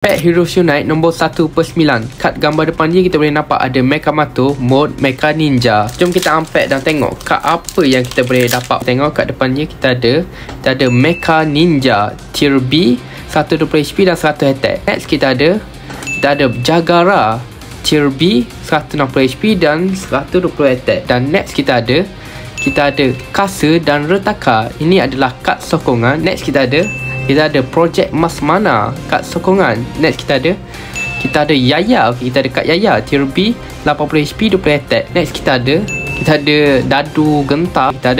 Pet Heroes Unite nombor 1/9. Kat gambar depan dia kita boleh nampak ada Mekamato mode Mecha Ninja. Jom kita unpack dan tengok kat apa yang kita boleh dapat. Tengok kat depan dia kita ada Mecha Ninja Tier B, 120 HP dan 100 attack. Next kita ada Jagara Tier B, 160 HP dan 120 attack. Dan next kita ada Kasa dan Retaka. Ini adalah kad sokongan. Next kita ada Project Mas Mana, kad sokongan. Next kita ada Yaya. Kita ada kad Yaya Tier B, 80 HP 20 attack. Next kita ada Dadu Gentar. Kita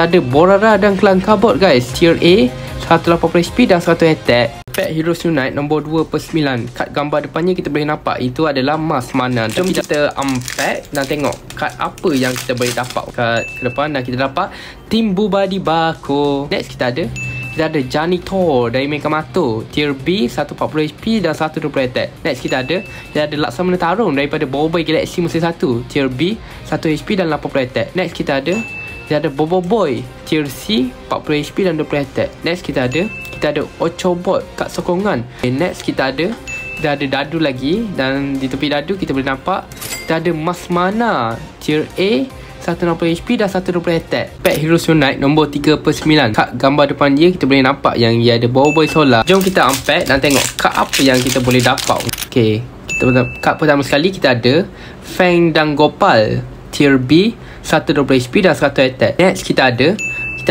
ada Borara dan Klan Kabut guys, Tier A, 180 HP dan 100 attack. Pet Heroes Unite nombor 2/9. Kat gambar depannya kita boleh nampak itu adalah Mas Mana. Jom kita unpack dan tengok kad apa yang kita boleh dapat kat depan. Dan kita dapat Tim Bubadi Bako. Next kita ada Janito dari Mekamato Tier B, 140 HP dan 120 attack. Next kita ada Laksamana Tarung daripada Boboiboy Galaxy Musim 1 Tier B, 1 HP dan 80 attack. Next kita ada Boboiboy Tier C, 40 HP dan 20 attack. Next kita ada Ochobot kad sokongan. Next kita ada Dadu lagi. Dan di tepi Dadu kita boleh nampak kita ada Mas Mana Tier A, 160 HP dan 120 attack. Pet Heroes Unite nombor 3/9. Kat gambar depan dia kita boleh nampak yang ia ada Boboiboy Solar. Jom kita unpack dan tengok kad apa yang kita boleh dapat. Okay, kad pertama sekali kita ada Feng dan Gopal Tier B, 120 HP dan 100 attack. Next kita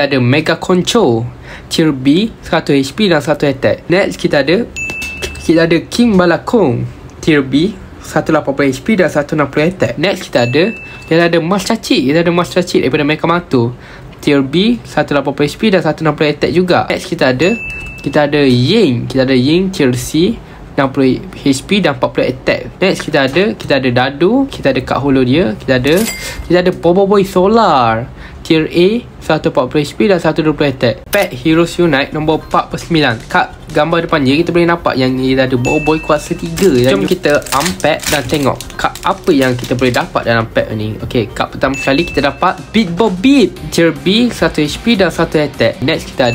ada Mega Concho Tier B, 100 HP dan 100 attack. Next kita ada King Balakong Tier B, 180 HP dan 160 attack. Next kita ada Mas Cacik. Kita ada Mas Cacik daripada Mekamato Tier B, 180 HP dan 160 attack juga. Next kita ada Ying. Kita ada Ying Tier C, 60 HP dan 40 attack. Next kita ada Dadu. Kita ada kat holo dia. Kita ada Boboiboy Solar Tier A, 140 HP dan 120 attack. Pet Heroes Unite nombor 4/9. Kat gambar depan dia kita boleh nampak yang dia ada Boboiboy kuasa 3. Jom kita unpack dan tengok kat apa yang kita boleh dapat dalam pack ni. Okay, kat pertama sekali kita dapat Beat Bob Beat Tier B, 1 HP dan 1 attack. Next kita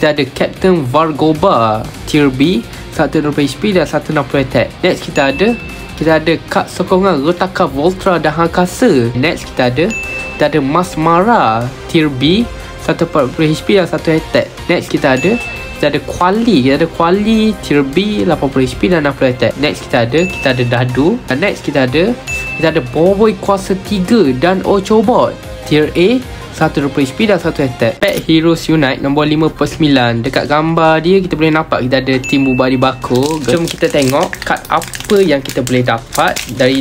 ada Captain Vargoba Tier B, 120 HP dan 160 attack. Next kita ada kad sokongan Retaka Voltra dan Hankasa. Next kita ada Mas Mara Tier B, 140 HP dan 1 attack. Next kita ada Kuali. Kita ada Kuali Tier B, 80 HP dan 60 attack. Next kita ada Dadu. Dan next kita ada Boboiboy kuasa 3 dan Ochobot Tier A, 120 HP dan 1 attack. Pet Heroes Unite nombor 5/9. Dekat gambar dia kita boleh nampak kita ada Tim Bubadi Bako. Jom kita tengok kad apa yang kita boleh dapat dari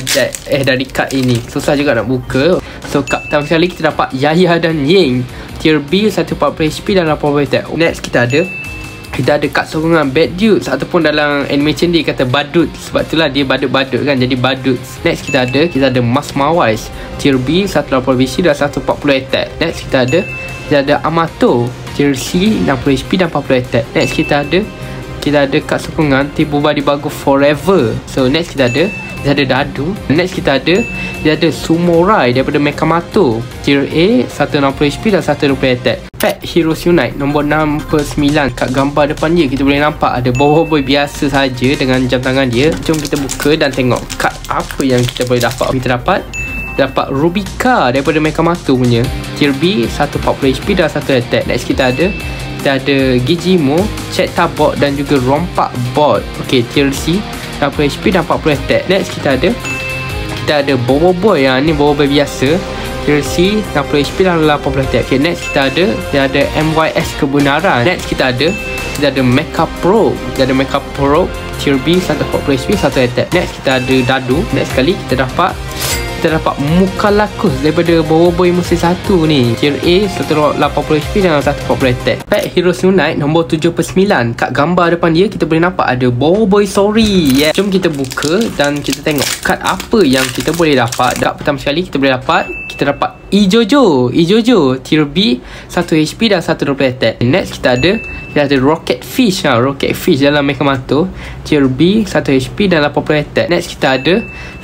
kad ini. Susah juga nak buka. So kad pertama sekali kita dapat Yaya dan Ying Tier B, 140 HP dan 80 attack. Next kita ada kad sokongan Bad Dudes, ataupun dalam animation dia kata Badut. Sebab itulah dia badut-badut kan, jadi Badut. Next kita ada Mas Mawais Tier B, 180 HP dan 140 attack. Next kita ada Amato Tier C, 60 HP dan 40 attack. Next kita ada kad sokongan Tim Bubadi Bago Forever. So next kita ada Dadu. Next kita ada Sumorai daripada Mekamato Tier A, 160 HP dan 120 attack. Pet Heroes Unite nombor 6/9. Kat gambar depan dia kita boleh nampak ada Boboiboy biasa saja dengan jam tangan dia. Jom kita buka dan tengok kad apa yang kita boleh dapat. Kita dapat Rubika daripada Mekamato punya Tier B, 140 HP dan 1 attack. Next kita ada Gijimo, Ceta Bot dan juga Rompak Bot. Okay, Tier C, 60 HP dan 40 attack. Next kita ada Boboiboy. Ni Boboiboy biasa Tier C, 60 HP dan 80 attack. Okay, next kita ada MYS Kebenaran. Next kita ada Mecha Pro. Kita ada Mecha Pro Tier B, 140 HP, 1 attack. Next kita ada Dadu. Next kali kita dapat Mukalakus daripada Boboiboy Musim 1 ni Tier A, 180 HP dan 140 attack. Pet Heroes Unite nombor 7/9. Kat gambar depan dia kita boleh nampak ada Boboiboy Sorry. Jom kita buka dan kita tengok kad apa yang kita boleh dapat. Kat pertama sekali kita dapat Ijojo Tier B, 1 HP dan 120 attack. Next kita ada Rocket Fish dalam Mekamato tier B 1 HP dan 80 attack. Next kita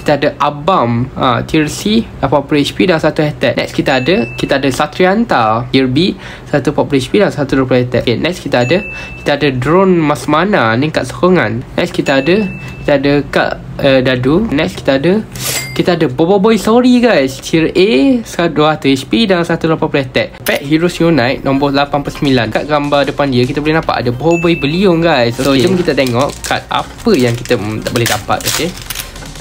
ada Abam, tier C 80 HP dan 1 attack. Next kita ada Satrianta, tier B 140 HP dan 120 attack. Okay, next kita ada Drone Masmana, ni kat sokongan. Next kita ada kat Dadu. Next kita ada Boboiboy Sorry guys, tier A 200 HP dan 180 attack. Pet Heroes Unite nombor 89. Kat gambar depan dia kita boleh nampak ada Boboiboy Beliung guys. So jom kita tengok kad apa yang kita tak boleh dapat. Okay,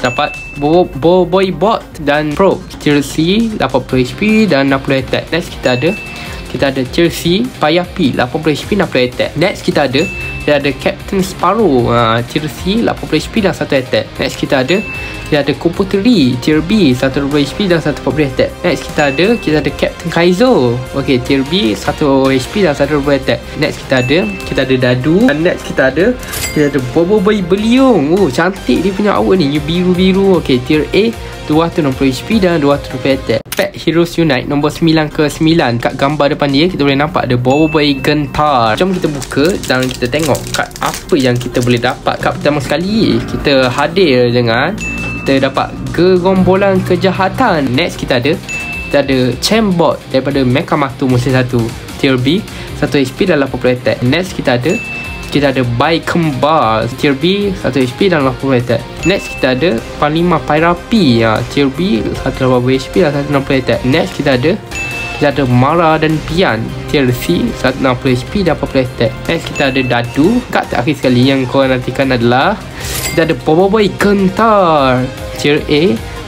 dapat Boboiboy Bot dan Pro, tier C 80 HP dan 60 attack. Next kita ada tier C Payapi 80 HP 60 attack. Next kita ada Captain Sparrow, tier C 80 HP dan 1 attack. Next kita ada Kuputeri, tier B 120 HP dan 140 attack. Next kita ada Captain Kaizo, okay, tier B 1 HP dan 120 attack. Next kita ada Dadu. Dan next kita ada Boboiboy Beliung. Cantik dia punya awak ni, biru-biru. Okay, tier A 260 HP dan 220 attack. Pet Heroes Unite nombor 9 ke 9. Kat gambar depan dia kita boleh nampak ada Boboiboy Gentar. Jom kita buka dan kita tengok kad apa yang kita boleh dapat. Kad pertama sekali kita hadir dengan, kita dapat Gegombolan Kejahatan. Next kita ada Chambot daripada Mekamato musim 1, tier B 1 HP dan 80 attack. Next kita ada Bai Kembar, tier B 1 HP dan 80 attack. Next kita ada Panglima Pairapi, tier B 180 HP dan 160 attack. Next kita ada Mara dan Pian, tier C 160 HP dan 40 attack. Next kita ada Dadu. Kad terakhir sekali yang korang nantikan adalah kita ada Boboiboy Gentar, tier A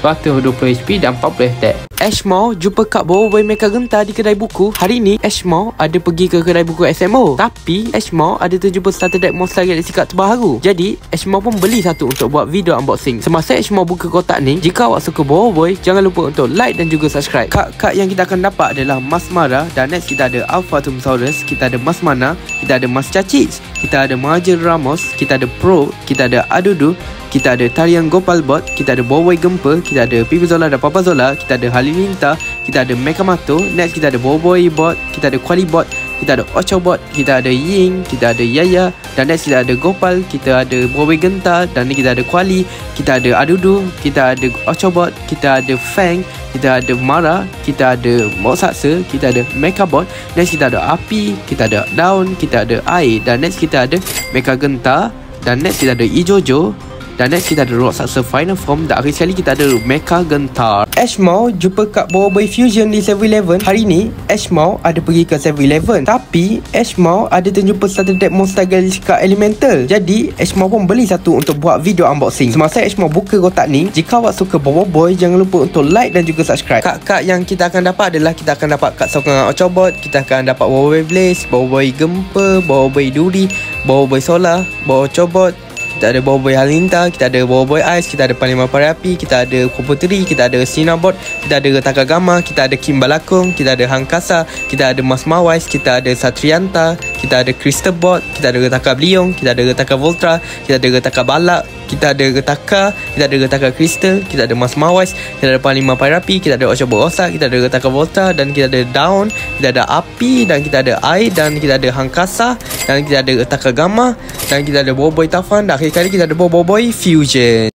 120 HP dan 40 attack. Ashmore jumpa Kak Boboiboy Mecha Gentar di kedai buku. Hari ni Ashmore ada pergi ke kedai buku SMO, tapi Ashmore ada terjumpa starter deck Monster Galaxy card terbaru. Jadi Ashmore pun beli satu untuk buat video unboxing. Semasa Ashmore buka kotak ni, jika awak suka Boboiboy, jangan lupa untuk like dan juga subscribe. Kad yang kita akan dapat adalah Mas Mara. Dan next kita ada Alpha Tombsaurus, kita ada Mas Mana, kita ada Mas Cacix, kita ada Mahathir Ramos, kita ada Pro, kita ada Adudu, kita ada Tarian Gopal Bot, kita ada Boboiboy Gempa, kita ada Pipizola dan Papazola, kita ada Halilintar, kita ada Mekamato. Next kita ada Boboiboy Bot, kita ada Quali Bot, kita ada Ochobot, kita ada Ying, kita ada Yaya. Dan next kita ada Gopal, kita ada Boboiboy Gentar, dan ni kita ada Quali, kita ada Adudu, kita ada Ochobot, kita ada Fang, kita ada Mara, kita ada Moksatsa, kita ada Mekabot. Next kita ada Api, kita ada Daun, kita ada Air. Dan next kita ada Mecha Gentar. Dan next kita ada Ijojo. Dan next kita ada Roksatsa Final Form. Dan akhir sekali kita ada Mecha Gentar. Ashmore jumpa Kak Boboiboy Fusion di 7-Eleven. Hari ni Ashmore ada pergi ke 7-Eleven, tapi Ashmore ada terjumpa starter deck Monster Galaxy card Elemental. Jadi Ashmore pun beli satu untuk buat video unboxing. Semasa Ashmore buka kotak ni, jika awak suka Boboiboy, jangan lupa untuk like dan juga subscribe. Kad yang kita akan dapat adalah kita akan dapat kad sokongan Ochobot, kita akan dapat Boboiboy Blaze, Boboiboy Gempa, Boboiboy Duri, Boboiboy Solar, Boboiboy Ochobot, kita ada Boboiboy Halilintar, kita ada Boboiboy Ice, kita ada Panglima Pairapi, kita ada Kuputeri, kita ada Sinabot, kita ada Takagama, kita ada Kim Balakung, kita ada Hankasa, kita ada Mas Mawais, kita ada Satrianta, kita ada Crystal Bot, kita ada Retaka Beliung, kita ada Retaka Voltra, kita ada Retaka Balak, kita ada Retaka, kita ada Retaka Crystal, kita ada Mas Mawais, kita ada Panglima Pairapi, kita ada Ochobot Osak, kita ada Retaka Voltra, dan kita ada Daun, kita ada Api, dan kita ada Air, dan kita ada Hankasa, dan kita ada Takagama, dan kita ada Boboiboy Tafan, dan akhir kali kita ada Boboiboy Fusion.